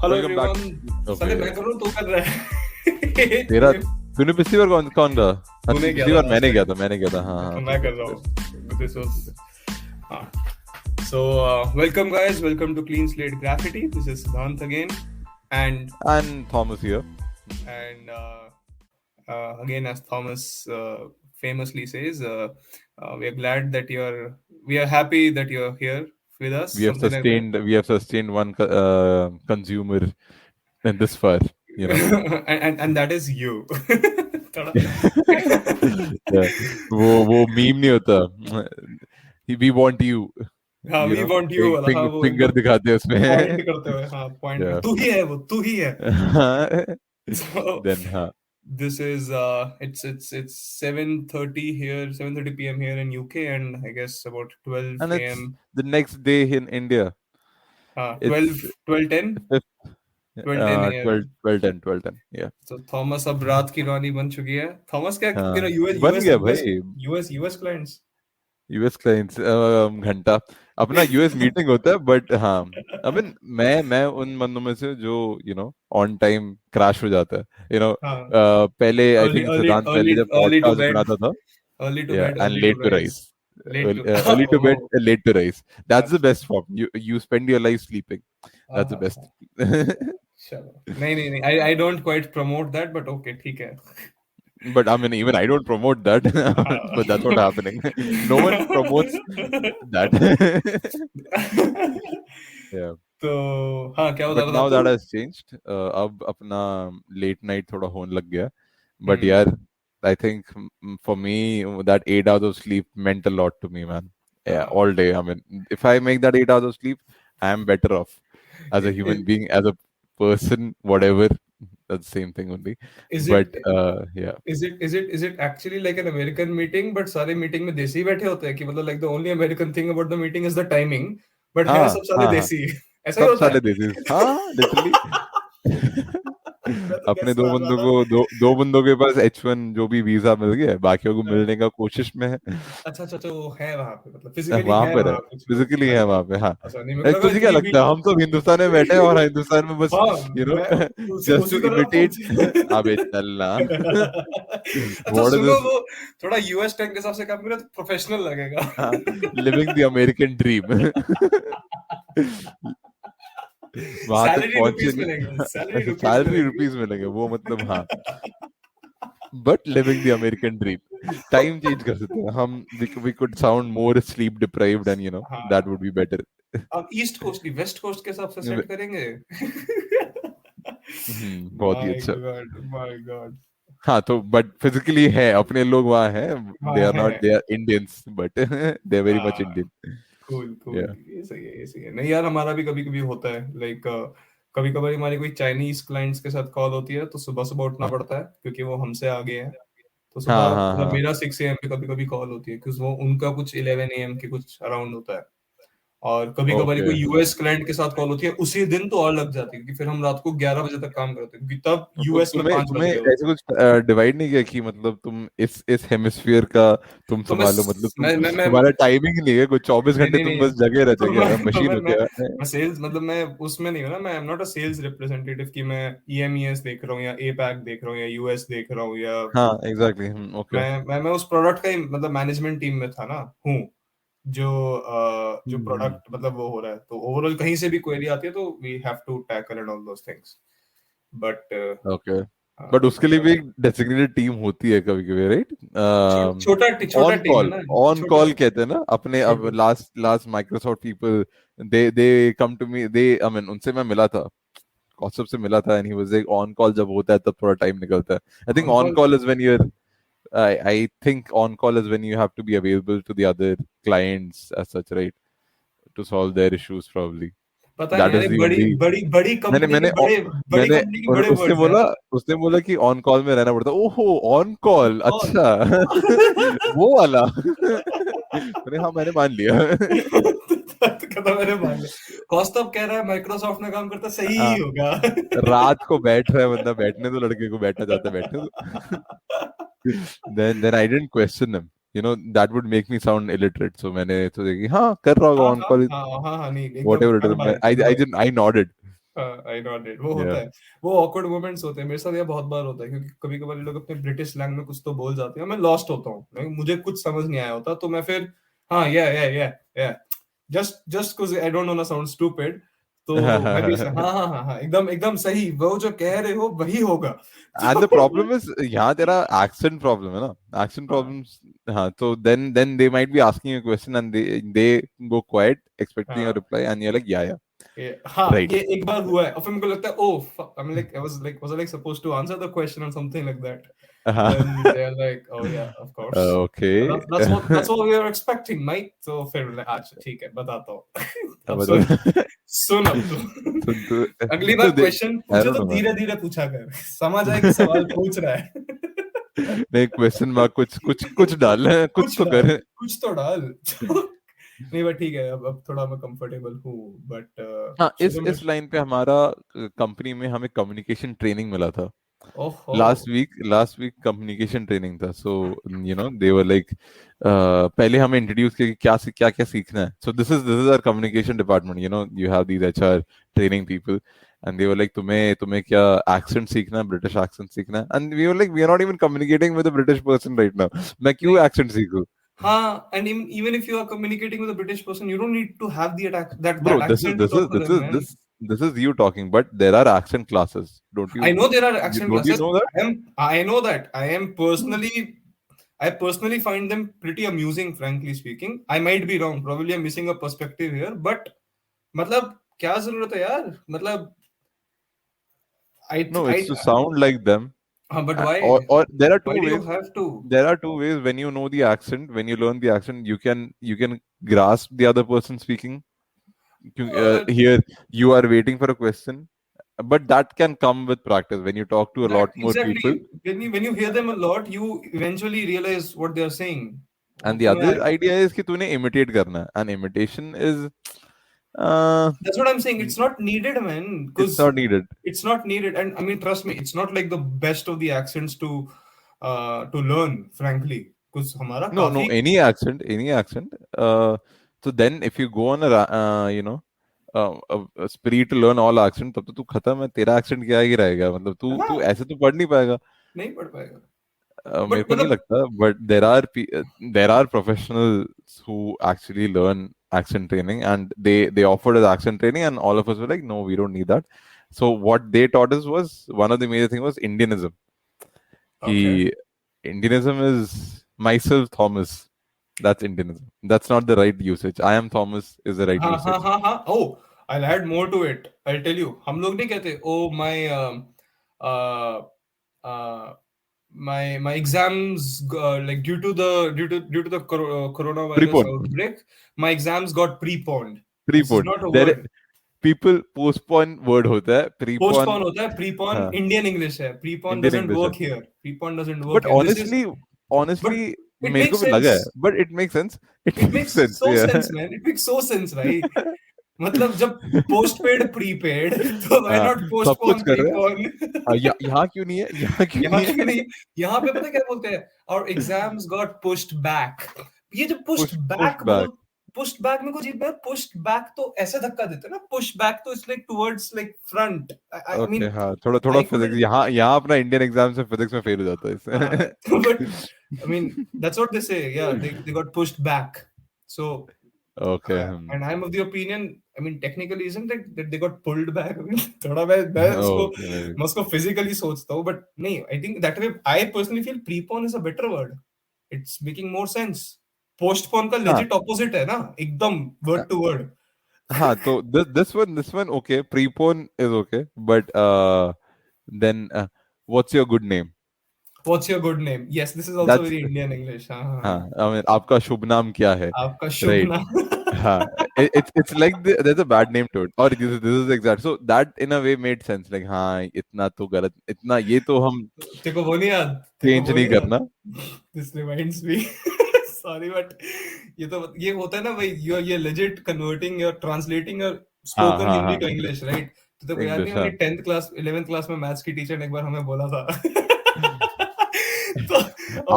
Hello welcome back. Everyone. साले okay, मैं कर रहा हूँ, तू कर रहा है। तेरा तूने पिछली बार कौन कौन रहा? अच्छा, तूने किया पिछली था बार लास्ट मैंने किया था, टाइम, मैंने किया था। हाँ हाँ, तो मैं ठीक है कर ठीक रहा है हूँ दिस ठीक है। वाज। हाँ, so welcome guys, welcome to Clean Slate Graffiti. This is Siddhant again, and And Thomas here. and again, as Thomas famously says, we are glad that we are happy that you're here with us, something like that. We have sustained one consumer in this far, you know. And that is you. थोड़ा Yeah. वो meme नहीं होता, we want you, हाँ, you we know, want you वाला, हाँ वो finger एकदम दिखाते हैं पॉइंट उसमें. करते हुए, हाँ पॉइंट, Yeah. तू ही है वो, तू ही है. So Then हाँ. this is it's 7:30 here, 7:30 p.m. here in UK, and I guess about 12 And it's a.m. the next day in India. हाँ, It's 12:10, 5th, 12:10 12, a.m. 12, 10, 12, 10. Yeah. तो थॉमस अब रात की रानी बन चुकी है. थॉमस क्या, हाँ, यूएस बन यूएस गया यूएस भाई. US US clients. US clients घंटा अपना यूएस मीटिंग होता है, बट हाँ. आई मीन मैं उन बंदों में से जो ऑन टाइम क्रैश हो जाता है, हाँ, पहले आई early थिंक early सिद्धांत early पहले जब early to पॉडकास्ट bed, बनाता था. early to या bed, and early to late to rise, rise. late to early to bed, oh, late to rise. That's the अच्छा. Best form. You spend your life sleeping. That's the हाँ, हाँ, best. चलो, नहीं नहीं नहीं, I don't quite promote that, but okay, ठीक है. But I mean, even I don't promote that, but that's what happening. No one promotes that. Yeah. तो हाँ, क्या बता But रहा था now तू? that has changed. अब अपना late night थोड़ा होने लग गया. But हम्म. यार, I think for me that 8 hours of sleep meant a lot to me, man. Yeah, हाँ. all day. I mean, if I make that 8 hours of sleep, I am better off as a human being, as a person, whatever. That's the same thing only. Is But it yeah. Is it actually like an American meeting, but सारे meeting में देसी बैठे होते हैं, कि मतलब like the only American thing about the meeting is the timing, but है हाँ सब साले हाँ हाँ, देसी. ऐसा ही सब होता साले है. देते. हाँ, लिटरली. मैं तो अपने गेस मार रहा दो था. बंदों के पास H1 जो भी वीजा मिल गया है, बाकियों को हाँ. मिलने का कोशिश में है. अच्छा अच्छा अच्छा, वो है वहां पे, मतलब फिजिकली वहां है पर है, वहां कुछ लोग. फिजिकली है अच्छा. वहां पे. हाँ. अच्छा, नहीं, मेरे को लगा तुझे क्या कि लगता है हम सब हिंदुस्तान में बैठे हैं और हिंदुस्तान में बस हाँ, यू नो मैं उसी जस्ट उसी टू तरह इमिटेट. पूछ. अबे चलना. अच्छा व्हाट सुनो, इज वो थोड़ा यूएस टेक के हिसाब से काम करे तो प्रोफेशनल लगेगा. This living the American dream. वहां तक सैलरी पहुंचे रुपीस नहीं. मिलेंगे, सैलरी अच्छा, रुपीस सैलरी मिलेगी. रुपीस मिलेंगे वो, मतलब हाँ. But living the American dream. Time change कर सकते हैं हम. We could sound more sleep deprived and that would हाँ, बी बेटर. अब ईस्ट कोस्ट की वेस्ट कोस्ट के हिसाब से सेट करेंगे. बहुत ही माय अच्छा. God, my god. हाँ, तो बट फिजिकली है, अपने लोग वहाँ हैं. दे हाँ आर है. Not, they are Indians, but they are very much हाँ, इंडियन. Cool cool, yeah. ये सही है, ये सही है. नहीं यार, हमारा भी कभी कभी होता है, लाइक कभी कभार हमारी कोई चाइनीज क्लाइंट्स के साथ कॉल होती है, तो सुबह सुबह उठना पड़ता है क्योंकि वो हमसे आगे हैं. तो हाँ सुबह हाँ मतलब हाँ. मेरा 6 a.m. पे कभी कभी कॉल होती है, क्योंकि वो उनका कुछ 11 a.m. के कुछ अराउंड होता है. और कभी कभार ओके. कोई यूएस क्लाइंट के साथ कॉल होती है, उसी दिन तो और लग जाती है, क्योंकि फिर हम रात को 11 बजे तक काम करते हैं, क्योंकि तब तो यूएस में तुम्हें 5 बज तुम्हें रहे होते ऐसे कुछ डिवाइड नहीं किया कि मतलब तुम इस हेमिस्फीयर का तुम हैं. तो संभालो, मतलब मैं तुम्हारा टाइमिंग नहीं है कोई 24 नहीं घंटे नहीं तुम नहीं, बस जगे रह तो क्या तो मशीन हो क्या? मैं सेल्स, मतलब मैं उसमें नहीं हूँ ना, मैं am not a sales representative कि मैं ईएमईएस देख रहा हूँ या एपैक देख रहा हूँ या यूएस देख रहा हूँ या. हाँ एग्जैक्टली. ओके. मैं उस प्रोडक्ट का ही, मतलब मैनेजमेंट टीम में था ना, हूँ. जो जो प्रोडक्ट मतलब वो हो रहा है, तो ओवरऑल कहीं से भी क्वेरी आती है तो we have to tackle and all those things. But okay. But उसके लिए भी एक डेसिग्नेटेड टीम होती है कभी कभी, राइट? छोटा ऑन टीम है कॉल, ना. ऑन छोटा कॉल कहते हैं ना अपने. अब छोटा. Last Microsoft people, they come to me. They I mean उनसे मैं मिला था, कौशप से मिला था, and he was like on call जब होता है तब थोड़ा टाइम निकलता है. I think on on call. Call is when your I think on call is when you have to be available to the other clients as such, right? To solve their issues probably. पता नहीं That यार, is ये the बड़ी only. बड़ी बड़ी मैंने company के मैंने बड़े, बड़ी मैंने कंपनी के बड़े उसने वर्ड्स हैं. बोला, कि ऑन कॉल में रहना पड़ता. ओहो, ऑन कॉल, कॉल. अच्छा. वो वाला. मैंने, हाँ मैंने मान लिया. कहता मैंने मान लिया. कौस्तव कह रहा है माइक्रोसॉफ्ट में काम करता, सही ही हाँ, होगा. रात को बैठ रहा है बंदा, बैठने दो लड़के को, बैठना चाहता है बैठने दो. then I didn't question him. That would make me sound illiterate. So मैंने सोचा कि हाँ कर रहा होगा हाँ ऑन हाँ कॉल. हाँ हाँ हाँ, नहीं एकदम Whatever it कर is, भाई, I कर भाई. didn't, I nodded. I not it, वो होता Yeah. है, वो awkward moments होते हैं। मेरे साथ ये बहुत बार होता है, क्योंकि कभी कभार ये लोग अपने ब्रिटिश स्लैंग में कुछ तो बोल जाते हैं, मैं लॉस्ट होता हूँ, मुझे कुछ समझ नहीं आया होता, तो मैं फिर हाँ या just just because I don't want to sound stupid, तो मैं भी ऐसे हाँ हाँ हाँ हाँ एकदम एकदम सही, वो जो कह रहे हो वही होगा। And the तो problem is यहाँ तेरा accent problem है ना, accent हाँ problems. हाँ, तो then they might be asking you a question and they go quiet expecting a हाँ reply and you're like yeah, हाँ, right. ये एक बार हुआ है, और फिर मुझे लगता है oh, I am like, was I like supposed to answer the question or something like that? Then they're like, oh yeah, of course. Okay. That's what we were expecting, mate. तो फिर अच्छा ठीक है, बताता हूँ। अब बता। सुन अब तू। तो अगली तो बार क्वेश्चन I पूछे don't तो know man. धीरे धीरे पूछा कर, समझ आए कि सवाल पूछ रहा है। नहीं, क्वेश्चन मार्क कुछ कुछ कुछ डाल कुछ कुछ तो डाल, करे। कुछ तो डाल। नहीं बट ठीक है, अब थोड़ा मैं कंफर्टेबल हूँ, बट हाँ, शुरू में इस लाइन पे हमारा कंपनी में हमें कम्युनिकेशन ट्रेनिंग मिला था। ओहो लास्ट वीक कम्युनिकेशन ट्रेनिंग था। सो दे वर लाइक पहले हमें इंट्रोड्यूस किया कि क्या क्या सीखना है। So this is our communication department, you have these HR training people and they were like तुम्हें क्या एक्सेंट सीखना है, ब्रिटिश एक्सेंट सीखना है। And we were like we are not even communicating with a British person right now, मैं क्यों नहीं accent सीखूं? हाँ, and even if you are communicating with a British person, you don't need to have the Bro, that this is accent to this is talk to this them, is man. this is you talking, but there are accent classes. Don't I you know there are accent don't you classes. know that? I know that. I personally find them pretty amusing, frankly speaking. I might be wrong. Probably I'm missing a perspective here, but मतलब क्या जरूरत है यार? मतलब No, it's I to sound like them. हाँ, but why? Or there are two Why do you ways. have to? There are two ways when you know the accent, when you learn the accent, you can grasp the other person speaking. Uh, Here you are waiting for a question, but that can come with practice when you talk to a that lot more people. exactly. When you hear them a lot, you eventually realize what they are saying. And the other idea is कि तूने imitate करना है. And imitation is uh, That's what I'm saying. It's not needed, man. it's Because not needed. it's not needed, and I mean, trust me, it's not like the best of the accents to learn, frankly. Because हमारा No, no, काफी any accent. So then if you go on a spree to learn all accent, तब तो तू खत्म है, तेरा accent क्या ही रहेगा, मतलब तू हाँ ऐसे तो पढ़ नहीं पाएगा। नहीं पढ़ पाएगा, मेरे बट को नहीं मतलब लगता, but there are professionals who actually learn accent training and they offered us accent training and all of us were like, no, we don't need that. So what they taught us was one of the major thing was Indianism. okay. He Indianism is myself Thomas. That's Indianism. That's not the right usage. I am Thomas is the right हाँ हाँ usage. हाँ हाँ, oh, I'll add more to it. I'll tell you. हम लोग नहीं कहते, oh uh, uh, my exams like due to the coronavirus Prepone. outbreak, my exams got preponed. This is Prepone. not a There word. people postpone word होता है. Prepone. Postpone होता है, prepone हाँ, Indian English है, prepone Indian doesn't English है. Work here, prepone doesn't But work here, this is but honestly, it मेरे को makes भी लगा सेंस, है. But it makes sense. It it makes makes sense. So Yeah. Sense man, it makes so sense भाई। मतलब जब post paid prepaid, तो why हाँ, नॉट सब कुछ पोस्टपोन कर रहे हैं. प्रीपोन? यहाँ क्यों नहीं है? यहाँ क्यों यहाँ नहीं क्यों है? नहीं, यहाँ पे पता है क्या बोलते हैं, और एग्जाम्स गॉट पुश्ड बैक। ये जो पुश्ड Push बैक back. बोल, पुश्ड बैक में कुछ यार, पुश्ड बैक तो ऐसे धक्का देते हैं ना, पुश बैक तो it's like towards like front, I okay, mean हाँ, थोड़ा थोड़ा आई फिजिक्स, कुडंट यहाँ यहाँ अपना इंडियन एग्जाम से फिजिक्स में फेल हो जाता है but इससे. I mean that's what they say. Yeah, they got pushed back. So okay. and I'm of the opinion. I mean, technically, isn't it that they got pulled back? I mean, थोड़ा मैं okay. उसको physically सोचता हूँ, but नहीं. I think that way. I personally feel prepone is a better word. It's making more sense. Postpone का हाँ, legit opposite है ना, एकदम word to word. हाँ, तो this one okay, prepone is okay, but then what's your good name? What's your good name? Yes, this is also That's very Indian English. हाँ हाँ हाँ, हाँ. I mean, आपका शुभ नाम क्या है? आपका शुभ Right. नाम. हाँ, it's like there's a bad name to it, or this is exact. So that in a way made sense. Like हाँ, इतना तो गलत, इतना ये तो हम तेको वो नहीं याद, तेको चेंज वो नहीं नहीं याद. करना. This reminds me. Sorry, but ये होता है ना भाई, ये legit converting or translating your हाँ, spoken हाँ, Hindi हाँ, to English, right? तो तेको याद नहीं, इंग्लिश, हमारी हाँ. 10th क्लास 11th क्लास में मैथ्स की टीचर ने एक बार हमें बोला था. तो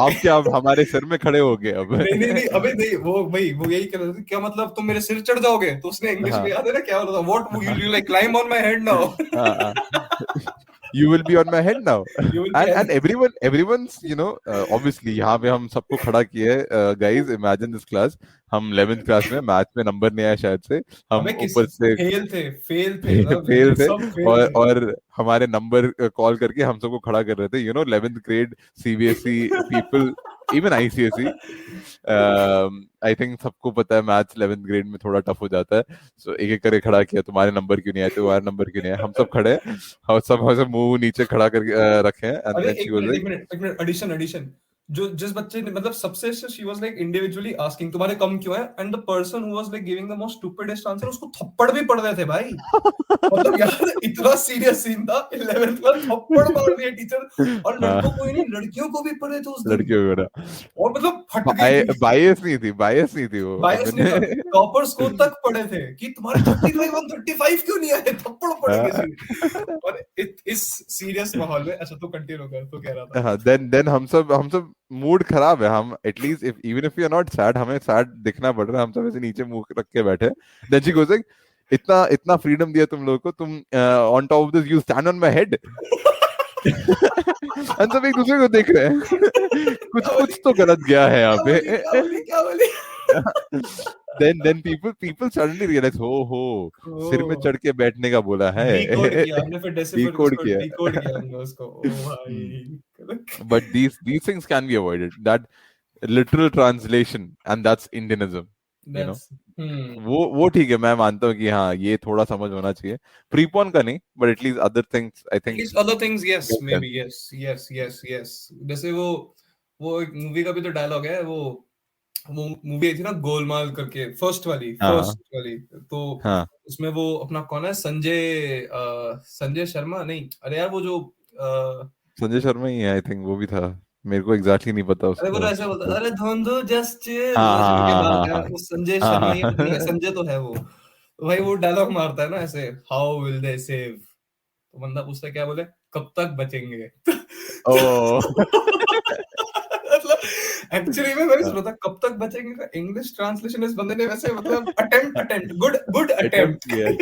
आप क्या अब हमारे सिर में खड़े हो गए अब? नहीं नहीं नहीं, अबे नहीं, वो भाई वो यही कह रहे थे, क्या मतलब तुम मेरे सिर चढ़ जाओगे? तो उसने इंग्लिश में, हाँ याद है ना क्या बोला था, what you like climb on my head now? हाँ हाँ. You will be on my head now. You will And be, everyone's obviously यहाँ पे हम सबको खड़ा किए हैं. Guys, imagine this class. हम 11th क्लास में मैथ में नंबर नहीं आया शायद से. हम अबे किस ऊपर से फेल थे, फेल थे मतलब फेल legit थे. सब फेल थे। और हमारे नंबर कॉल करके हम सबको खड़ा कर रहे थे. 11th grade CBSE people, even ICSE. I think सबको पता है मैथ्स 11th ग्रेड में थोड़ा टफ हो जाता है. सो एक एक करके खड़ा किया, तुम्हारे नंबर क्यों नहीं आए, तुम्हारे नंबर क्यों नहीं आए. हम सब खड़े हैं, हम सब मुंह नीचे खड़ा करके रखे हैं. एंड अरे देन शी एक वाज मिनट एक लाइक, मिनट एक मिनट, एडिशन एडिशन, जो जिस बच्चे ने मतलब सबसे, she was like individually asking तुम्हारे कम क्यों है, and the person who was like giving the most stupidest answer, उसको थप्पड़ भी पड़ रहे थे भाई। मतलब यार इतना सीरियस सीन था, 11th में थप्पड़ मार दिए टीचर, और लड़कों को ही नहीं लड़कियों को भी पड़े थे उस दिन। लड़कियों वगैरह. और मतलब फट गई थी, बायस नहीं थी वो बायस नहीं था, अपने. टॉपर्स को तक पड़े थे कि तुम्हारे 35 और 35 क्यों नहीं आए, थप्पड़ पड़ेंगे हाँ. सीधे। और इस सीरियस माहौल में, अच्छा तू कंटिन्यू कर, तो कह रहा था। हाँ, देन हम सब मूड खराब है. हम at least if even if you are not sad, हमें सैड दिखना पड़ रहा है. हम सब ऐसे नीचे मुंह रख के बैठे. देन शी गोज लाइक, इतना इतना फ्रीडम दिया तुम लोगों को, तुम on top of this you stand on my head. हम सब एक दूसरे को देख रहे हैं. कुछ क्या बोली, कुछ तो गलत गया है यहाँ क्या पे. बोली, क्या बोली, क्या बोली? then people suddenly realize, हो सिर में ओ, चढ़ के बैठने का बोला है. डिकोड किया हमने, फिर डेसिफर डिकोड उसको किया. डिकोड किया हमने उसको, ओ Hmm. भाई। But these things can be avoided. That literal translation, and that's Indianism. You know, that's, वो ठीक है, मैं मानता हूँ कि हाँ ये थोड़ा समझ होना चाहिए. प्रीपोन का नहीं, but at least other things I at think least other things, yes, make maybe, sense. yes, yes, yes, yes, जैसे वो एक मूवी का भी तो डायलॉग है, वो मूवी आई थी ना गोलमाल करके, हाँ फर्स्ट वाली, तो हाँ. उसमें वो अपना कौन है, संजय शर्मा नहीं, अरे यार वो जो संजय शर्मा ही है आई थिंक, वो भी था. मेरे को एग्जैक्टली नहीं पता अरे वो उसका. तो ऐसे बोलता है, अरे धुंधु जस्ट चिल हाँ ऐसे करके हाँ बात हाँ है, हाँ वो संजय हाँ शर्मा हाँ ही नहीं है, हाँ. संजय तो है वो, तो भाई वो डायलॉग मारता है ना ऐसे, हाउ विल दे सेव, तो बंदा पूछता है क्या बोले, कब तक बचेंगे? ओ. मतलब एक्चुअली में मैंने सुना था कब तक बचेंगे का इंग्लिश ट्रांसलेशन इस बंदे ने वैसे मतलब attempt good good attempt attempt. किया है.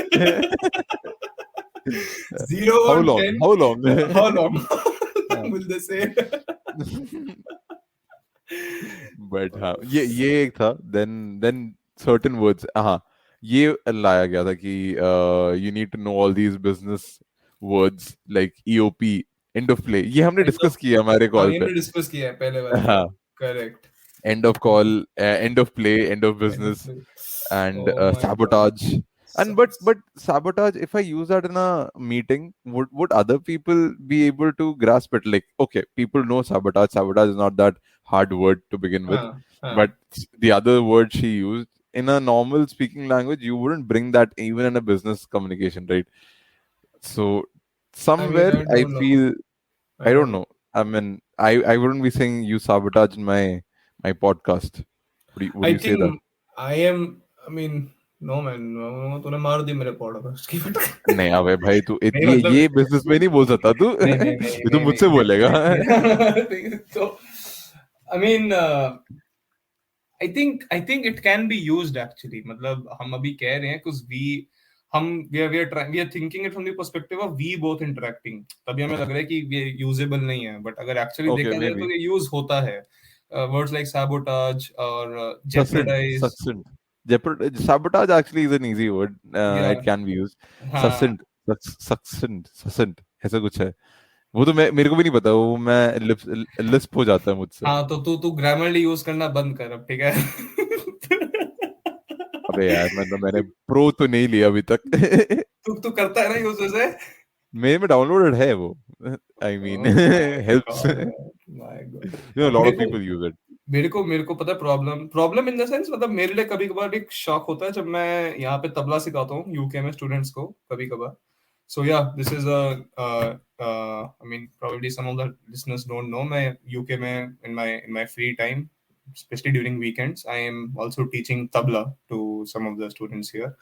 0 हाउ और long 10, how long. How long will they से? बट हाँ, ये एक था. देन सर्टेन वर्ड्स, हाँ ये लाया गया था कि you need to know all these business words like EOP, end of play. ये हमने एंड ऑफ, डिस्कस किया हमारे हाँ कॉल ये पे. हमने डिस्कस किया है पहले वाले में। हाँ, correct. end of call, end of play, end of end of, business, and oh my God, sabotage. And but sabotage, if I use that in a meeting, would other people be able to grasp it? Like, okay, people know sabotage. Sabotage is not that hard word to begin with, हाँ but हाँ, the other word she used in a normal speaking language, you wouldn't bring that even in a business communication, right? So I mean somewhere I I don't know, feel, I I don't don't know, know. I mean, I wouldn't be saying you sabotage my podcast. Would I you say that? Think I am, I mean no man, तूने मार दी मेरे podcast की फटक। नहीं अबे भाई, तू नहीं मतलब, ये बिजनेस में नहीं बोल सकता तू. नहीं नहीं नहीं ये तू नहीं मुझसे नहीं बोलेगा. नहीं, तो I mean I think it can be used actually, मतलब हम अभी कह रहे हैं कुछ वी, हम we are thinking it from the perspective of we both interacting, तभी हमें लग रहा है कि ये यूजेबल नहीं है, बट अगर एक्चुअली Okay, देखा जाए maybe. तो ये यूज होता है, वर्ड्स लाइक सैबोटाज और Succinct, jeopardise, succinct. Sabotage actually is an easy word. या It can be used. हाँ Succinct, succinct, ऐसा कुछ है. वो तो मैं, मेरे को भी नहीं पता. वो मैं लिस्प हो जाता है मुझसे. हाँ, तो तू तू ग्रामरली यूज करना बंद कर अब, ठीक है? अबे यार, मतलब मैंने प्रो तो नहीं लिया अभी तक. तू तू करता है ना यूज वैसे? मेरे में डाउनलोडेड है वो. I mean oh my helps. God, my God. Lot मेरे ऑफ को पीपल यूज इट. मेरे को पता है, problem problem in the sense, मतलब मेरे लिए कभी कभार एक शॉक होता है जब मैं यहाँ पे तबला सिखाता हूँ यूके में स्टूडेंट्स को कभी कभार, so yeah this is I mean probably some of the listeners don't know, मैं यूके में in my free time, especially during weekends, I am also teaching tabla to some of the students here.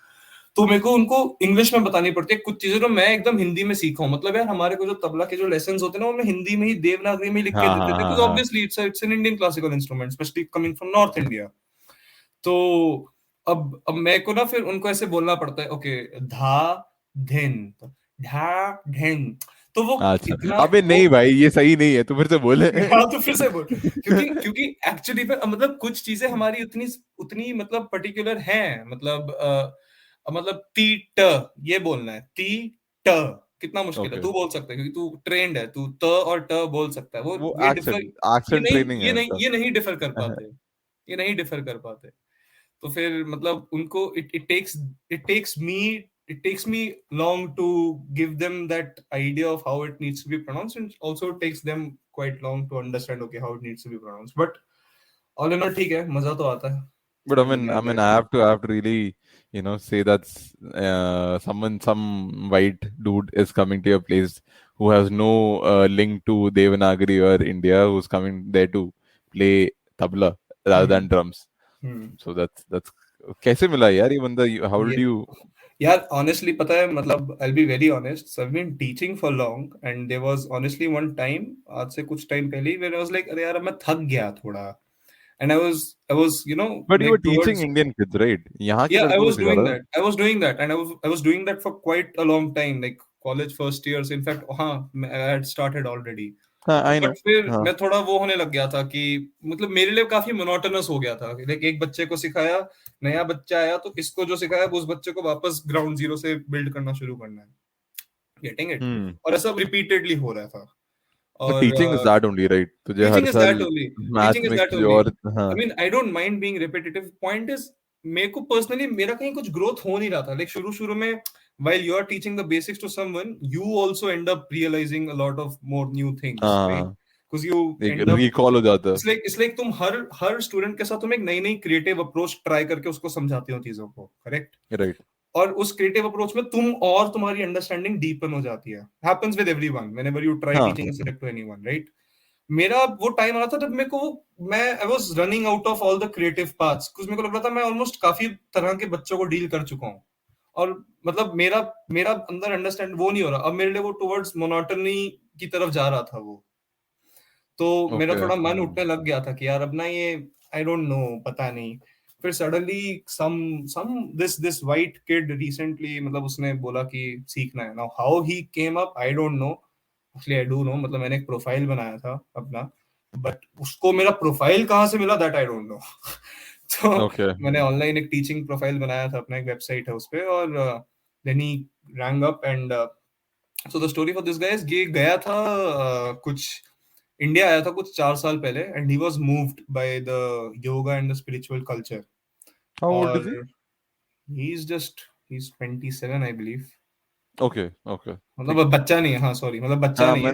तो मेरे को उनको English में बतानी पड़ती है कुछ चीजें, तो मैं एकदम हिंदी में सीखा हूँ। मतलब यार हमारे को जो तबला के जो लेसन होते हैं ना, वो मैं हिंदी में ही देवनागरी में ही लिख के हाँ देते हाँ थे, हाँ बिकॉज हाँ। Obviously it's an Indian classical instrument, specially coming from north India. तो अब मेरे को ना फिर उनको ऐसे बोलना पड़ता है, ओके धा धिन, ढा ढिन, तो वो अच्छा, इतना अबे वो, नहीं भाई ये सही नहीं है, तू फिर से बोले। हाँ तो फिर से बोल, क्योंकि क्योंकि एक्चुअली में मतलब कुछ चीजें हमारी उतनी उतनी मतलब पर्टिकुलर हैं, मतलब मतलब ती ट ये बोलना है, ती ट कितना मुश्किल है, ओके, तू बोल सकता है क्योंकि तू ट्रेंड है, तू त और ट बोल सकता है, वो वो ये डिफर, एक्सेंट एक्सेंट ट्रेनिंग है उनका। ये नहीं डिफर कर पाते, ये नहीं डिफर कर पाते। तो फिर मतलब उनको it takes me it takes me long to give them that idea of how it needs to be pronounced, and also takes them quite long to understand okay how it needs to be pronounced, but all in all ठीक है, मजा तो आता है But studying यार बैठ I के। have to really, say that some white dude is coming to your place who has no link to Devanagari or India, who's coming there to play tabla rather hmm than drums. Hmm So that's कैसे मिला यार ये बंदा? How did ये you? यार honestly पता है, मतलब I be very honest, I been teaching for long, and there was honestly one time, आज से कुछ टाइम पहले ही, व्हेन आई वाज लाइक अरे यार अब मैं थक गया थोड़ा, and I was you know But you were like teaching towards, Indian kids, right? यहाँ के yeah, लड़कों को सिखा रहा था। I was doing that, and I was doing that for quite a long time, like college first years, in fact हाँ I had started already, हाँ, I but know। फिर हाँ मैं थोड़ा वो होने लग गया था कि मतलब मेरे लिए काफी मोनोटोनस हो गया था, लाइक एक बच्चे को सिखाया, नया बच्चा आया तो इसको जो सिखाया उस बच्चे को वापस ग्राउंड जीरो से बिल्ड करना शुरू करना है, गेटिंग इट, हम्म। और ऐसा रिपीटेडली हो रहा था। और teaching is that only, right? तुझे हर टीचिंग इज साल that only, teaching maths is में दैट किसी ओनली, और। हाँ। आई mean I don't mind being repetitive, point is मेरे को पर्सनली मेरा कहीं कुछ ग्रोथ हो नहीं रहा था, लाइक शुरू शुरू में while you are teaching the basics to someone, you also end up realizing a lot of more new things, right? हाँ, Because you एक end up, रिकॉल हो जाता है। it's like तुम हर स्टूडेंट के साथ तुम एक नई नई क्रिएटिव अप्रोच ट्राई करके उसको समझाते हो चीजों को, करेक्ट? राइट। और उस क्रिएटिव अप्रोच में तुम और तुम्हारी अंडरस्टैंडिंग डीपन हो जाती है, happens with everyone whenever you try हाँ teaching a subject to anyone, right? मेरा वो टाइम आ रहा था जब मेरे को, मैं I was running out of all the creative paths, कुछ मेरे को लग रहा था मैं ऑलमोस्ट काफी तरह के बच्चों को डील कर चुका हूँ, और मतलब मेरा मेरा अंदर अंडरस्टैंड वो नहीं हो रहा, अब मेरे लिए वो टुवर्ड्स मोनोटनी की तरफ जा रहा था वो, तो मेरा ओके। थोड़ा मन उठने लग गया था कि यार अब ना ये, आई डोंट नो, पता नहीं। फिर suddenly some this white kid recently, मतलब उसने बोला कि सीखना है, now how he came up I don't know, actually I do know, मतलब मैंने एक प्रोफाइल बनाया था अपना, बट उसको मेरा प्रोफाइल कहाँ से मिला दैट आई डोंट नो। तो ओके। मैंने ऑनलाइन एक टीचिंग प्रोफाइल बनाया था अपना, एक वेबसाइट है उस पे, और then he rang up, and so the story for this guys, ये गया था कुछ इंडिया आया था कुछ 4 साल पहले, and he was moved by the yoga and the spiritual culture, how old is और he? He is 27 I believe, okay okay. ठीक मतलब है। बच्चा नहीं है, हाँ सॉरी, मतलब बच्चा हाँ, नहीं है,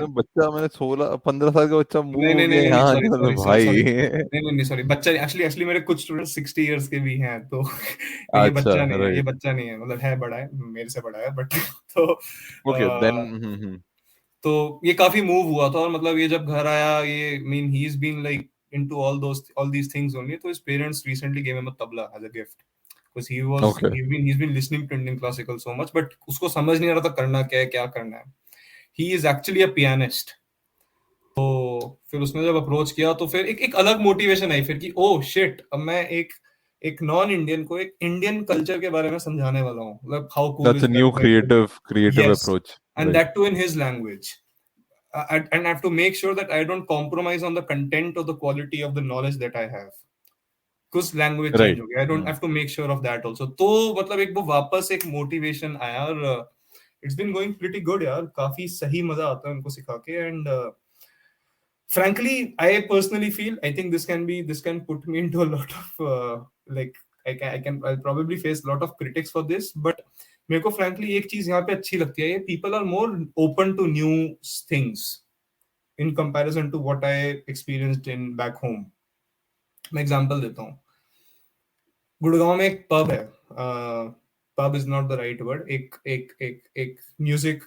मैंने 16 15 साल का बच्चा मूव नहीं हो नहीं नहीं गया नहीं नहीं, यहाँ, सॉरी चलो सॉरी सॉरी भाई। सॉरी, नहीं नहीं नहीं सॉरी, बच्चा एक्चुअली एक्चुअली मेरे कुछ स्टूडेंट 60 इयर्स के भी हैं, तो ये अच्छा, बच्चा नहीं है, ये राइट। बच्चा नहीं है, मतलब है बड़ा है, मेरे से बड़ा है, बट तो ओके देन। तो ये काफी मूव हुआ था, और मतलब ये जब घर आया, ये mean he is been like into all these things only, तो his parents recently gave him a tabla as a gift, because okay. he's been listening to Indian classical so much, but उसको समझ नहीं आ रहा था करना क्या है, क्या करना है। he is actually a pianist, तो फिर उसने जब अप्रोच किया तो फिर एक अलग मोटिवेशन आई फिर कि ओ शिट, अब मैं एक एक नॉन इंडियन को एक इंडियन कल्चर के बारे में समझाने वाला हूँ, मतलब how cool that's is a knew that, creative yes, approach, and right. that too in his language, and I have to make sure that I don't compromise on the content or the quality of the knowledge that I have, कुछ language change right. हो गया, I don't have to make sure of that also, तो मतलब एक वो वापस एक motivation आया, और it's been going pretty good यार, काफी सही मजा आता है उनको सिखा के, एंड frankly I personally feel I think this can put me into a lot of like I'll probably face a lot of critics for this, but मेरे को frankly एक चीज यहाँ पे अच्छी लगती है, ये people are more open to new things in comparison to what I experienced in back home। मैं एग्जांपल देता हूँ, गुड़गांव में एक पब है, pub is not the right word, एक म्यूजिक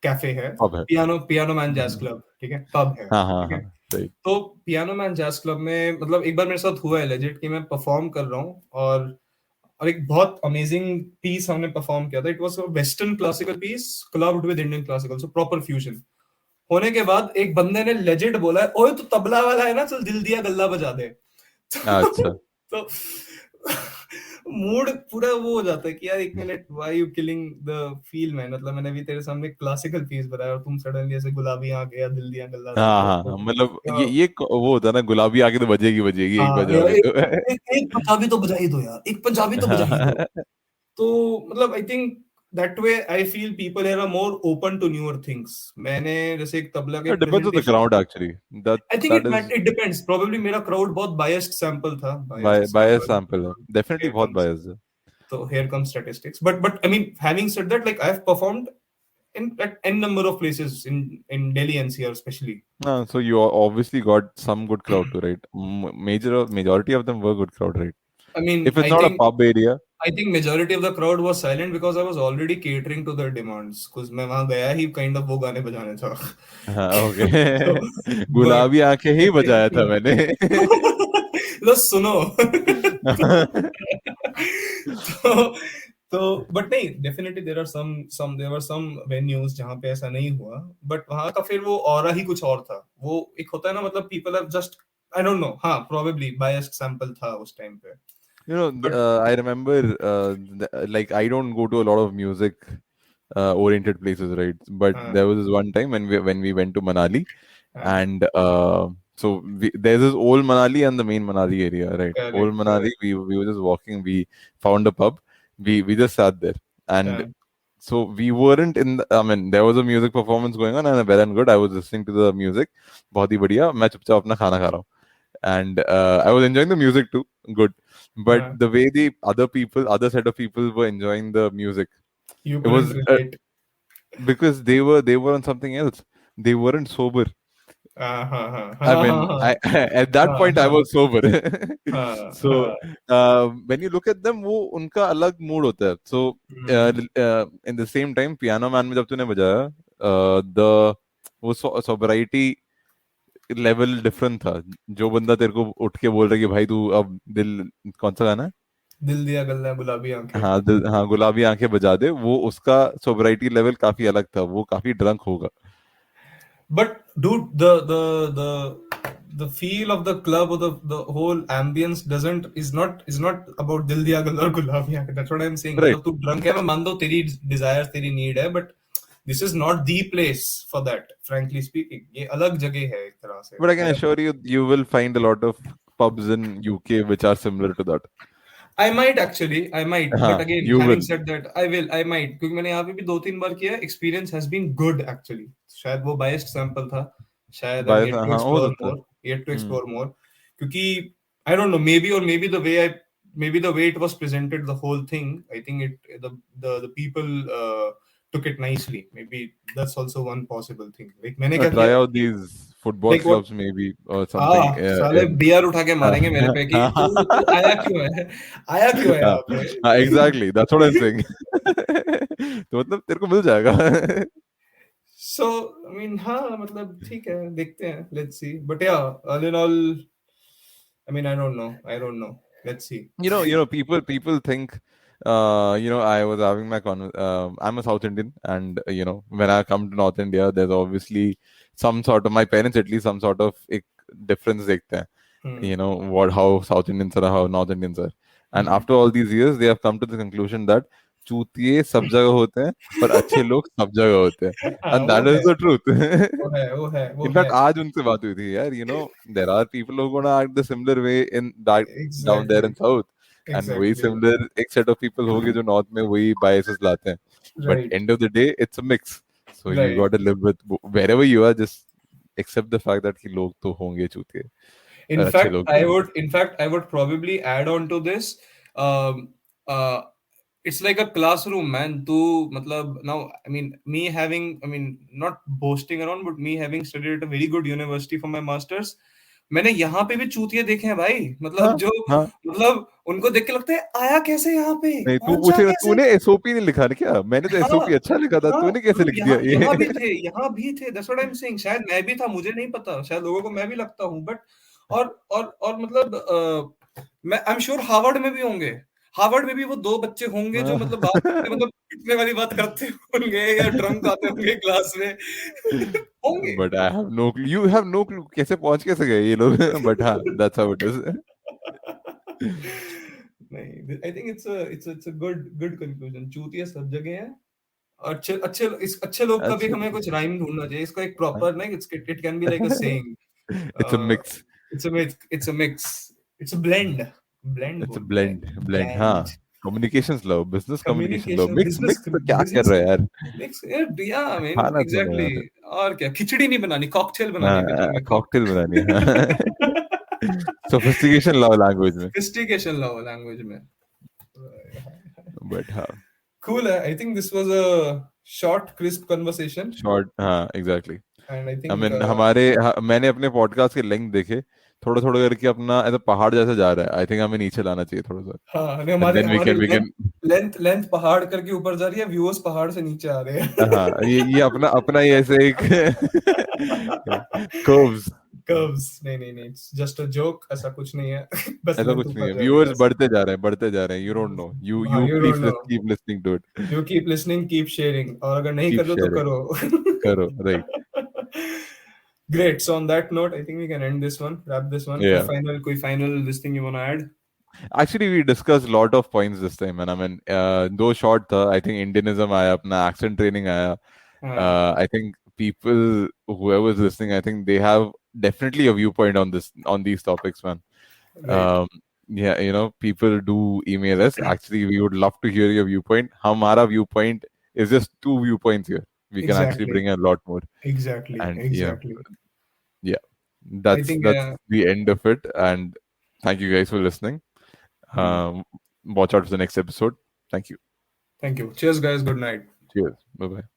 कैफे है, अब है। पियानो मैन जैज क्लब, ठीक है, पब है, हाँ हाँ ठीक हाँ, है। राइट। तो पियानो मैन जैज क्लब में मतलब एक बार मेरे साथ हुआ है लेजिट कि मैं परफॉर्म कर रहा हूँ, और और एक बहुत अमेजिंग पीस हमने परफॉर्म किया था. It was a western classical piece clubbed with Indian classical, so proper fusion. होने के बाद एक बंदे ने लेजेंड बोला है, ओए तू तबला वाला है ना, चल दिल दिया गल्ला बजा दे. अच्छा. तो मूड पूरा वो हो जाता है कि यार एक minute, why you killing the feel man. मतलब मैंने भी तेरे सामने क्लासिकल पीस बताया और तुम सडनली ऐसे गुलाबी आंख या दिल दिया गल्ला डाल हाँ रहे हाँ हो. हाँ, मतलब तो ये वो होता है ना, गुलाबी आके तो बजेगी बजेगी, एक हाँ बजा यार, दे एक, तो. एक, एक पंजाबी तो बजा ही दो यार, एक पंजाबी तो बजा ही दो. तो मतलब I think that way I feel people are more open to newer things. मैंने जैसे एक तबला के It depends on the presentation, crowd actually. That I think that is it depends. Probably मेरा क्राउड बहुत बायस्ड सैंपल था, biased bias सैंपल. sample है. Definitely here बहुत कम्स, biased है. so here comes statistics. But I mean, having said that, like I've performed in at n number of places in Delhi NCR especially. So you obviously got some good crowd too, right? Majority of them were good crowd, right? I mean, If it's not a pub area. I think majority of the crowd was silent because I was already catering to their demands. Because मैं वहां गया ही kind of वो गाने बजाने था. हाँ, okay. So, but गुलाबी आंखें ही बजाया था मैंने. लो सुनो. तो बट नहीं, definitely there are some there were some venues जहां पे ऐसा नहीं हुआ. बट वहां का फिर वो ऑरा ही कुछ और था. वो एक होता है ना, मतलब people are just, I don't know, हाँ प्रोबेबली बायस्ड सैंपल था उस टाइम पे. But I remember, like I don't go to a lot of music oriented places, right? But हाँ there was this one time when we went to Manali, हाँ, and there's this old Manali and the main Manali area, right? Old correct Manali, correct. we were just walking, we found a pub, we just sat there, and हाँ so we weren't in the, I mean, there was a music performance going on, and well and good, I was listening to the music, बहुत ही बढ़िया, मैं चुपचाप अपना खाना खा रहा हूँ, and I was enjoying the music too, good, but हाँ. the way the other set of people were enjoying the music, You it couldn't was relate. because they were on something else. They weren't sober. हाँ हाँ हाँ I हाँ mean, हाँ at that हाँ point I हाँ was sober. हाँ So हाँ. when you look at them, वो उनका अलग mood होता है. So in the same time, Piano Man में जब तूने बजाया, the वो sobriety level different था. जो बंदा तेरे को उठ के बोल रहा है कि भाई तू अब दिल, कौन सा गाना है? दिल दिया गल्ला गुलाबी आंखें. हाँ, गुलाबी आंखें बजा दे, वो उसका सोबराइटी लेवल काफी अलग था, वो काफी ड्रंक होगा. But dude, the feel of the club or the whole ambience doesn't is not about दिल दिया गल्ला और गुलाबी आंखें. That's what I'm saying. Right. मतलब तू drunk है, मैं मान दो तेरी desires तेरी need है, but this is not the place for that. Frankly speaking, ये अलग जगह है एक तरह से. But I can मेरा assure you, you will find a lot of pubs in UK which are similar to that. I might actually, I might, but हाँ, again, you having will. said that, I might, क्योंकि मैंने यहाँ पे भी 2-3 बार किया. Experience has been good actually. शायद वो biased sample था. शायद I'm yet to हाँ, हो explore सकता है. more, yet to hmm. explore more. क्योंकि I don't know, maybe maybe the way it was presented, the whole thing, I think the people took it nicely. Maybe that's also one possible thing. Like मैंने क्या Try किया? out these football Like what? clubs maybe or something. हाँ, साले beer उठा के मारेंगे मेरे पे कि हाँ, तू तू आया क्यों है? आया क्यों है यहाँ पे? exactly. That's what I'm saying. तो मतलब तेरे को मिल जाएगा. So I mean, हाँ मतलब ठीक है, देखते हैं. Let's see. But yeah, all in all, I mean, I don't know. Let's see. People think, I was having I'm a South Indian, and when I come to North India, there's obviously some sort of, my parents at least, some sort of एक difference देखते हैं. Hmm. How South Indians are, how North Indians are, and Hmm. after all these years, they have come to the conclusion that चूतिए सब जगह होते हैं, पर अच्छे लोग सब जगह होते हैं, हाँ and वो that is है, the truth. वो In है. fact, आज उनसे बात हुई थी यार, there are people who are gonna act the similar way in that down there in Exactly, South, and वही exactly. similar एक set of people होंगे जो North में वही biases लाते हैं. But Right, end of the day, it's a mix. So you right. got to live with wherever you are. Just accept the fact that कि लोग तो होंगे चूतिए और अच्छे लोग भी होंगे. In fact, I would probably add on to this. Um, uh, it's like a classroom, man. To matlab, now, I mean, I mean, not boasting around, but me having studied at a very good university for my masters, मैंने यहाँ पे भी चूतिए देखे हैं भाई. मतलब हाँ जो, हाँ. मतलब उनको देख के लगता है आया कैसे यहाँ पे, नहीं, तू पहुंचा पूछेगा कैसे. तूने एसओपी नहीं लिखा ना क्या? मैंने तो हाँ एसओपी अच्छा लिखा था, हाँ, तूने कैसे लिख दिया यहाँ भी ये? थे, यहाँ भी थे. That's what I'm saying. शायद मैं भी था, मुझे नहीं पता. शायद लोगों को मैं भी लगता हूँ, बट और मतलब मैं आई एम श्योर हार्वर्ड में भी होंगे. हार्वर्ड में भी वो 2 बच्चे होंगे जो मतलब बात करते मतलब पिटने वाली बात करते होंगे या ड्रंक आते होंगे क्लास में होंगे। But I have no clue. You have no clue. कैसे पहुंच कैसे गए ये लोग? But हाँ, that's how it is. नहीं, I think it's a good conclusion. चूतिया सब जगह है। अच्छे अच्छे अच्छे लोग का भी अच्छा, हमें कुछ राइम ढूंढना चाहिए। इसका एक प्रॉपर ना, it can be like a saying. it's a mix. It's a mix, it's a blend. Blend It's a बोलते हैं, blend. ब्लेंड। हाँ, communications लो, business communication लो, कम्युनिकेशन, mix तो क्या कर बिजनेस रहे हो यार? मिक्स या आई मीन खाना तो एग्जैक्टली। यार। और क्या, खिचड़ी नहीं बनानी, कॉकटेल बनानी है बीच में, कॉकटेल बनानी है। हाँ। सोफिस्टिकेशन लाओ लैंग्वेज में। सोफिस्टिकेशन लाओ लैंग्वेज में। बट हाँ, कूल है। I think this was a short crisp conversation short, हाँ exactly. And I I think mean मैंने अपने पॉडकास्ट के लेंथ देखे, थोड़ा थोड़ा करके अपना ऐसा पहाड़ जैसा जा रहा है। आई थिंक हमें नीचे लाना चाहिए थोड़ा सा, हाँ, नहीं, एंड हमारे देन हमारे we length can. Length length पहाड़ करके ऊपर जा रही है, व्यूअर्स पहाड़ से नीचे आ रहे हाँ, ये अपना अपना ही ऐसे एक कर्व्स। कर्व्स। नहीं नहीं नहीं, इट्स जस्ट अ जोक, ऐसा कुछ नहीं है। बस ऐसा लेंथ कुछ नहीं है, ऊपर जा रही है व्यूअर्स बस। बढ़ते जा रहे हैं, यू डोंट नो, यू हाँ, you you don't please know. Keep listening to it. You keep listening, keep sharing, और अगर नहीं कीप कर रहे हो तो शेयरिंग, करो, राइट। करो। Great. So on that note, I think we can end this one, wrap this one. या, कोई final this thing you want to add? Actually we discuss lot of points this time, and I mean दो short था। I think इंडियनिज्म आया, अपना accent training आया। हाँ, I think people, whoever's listening, I think they have definitely a viewpoint on this, on these topics, man. right. um, yeah, you know, people do email us. Actually, we would love to hear your viewpoint. Hamara viewpoint is just 2 viewpoints here. We can actually Exactly. bring a lot more. Exactly. And Exactly. yeah, I think, that's the end of it. And thank you guys for listening. Um, watch out for the next episode. Thank you. thank you. Cheers, guys. Good night. Cheers. Bye bye.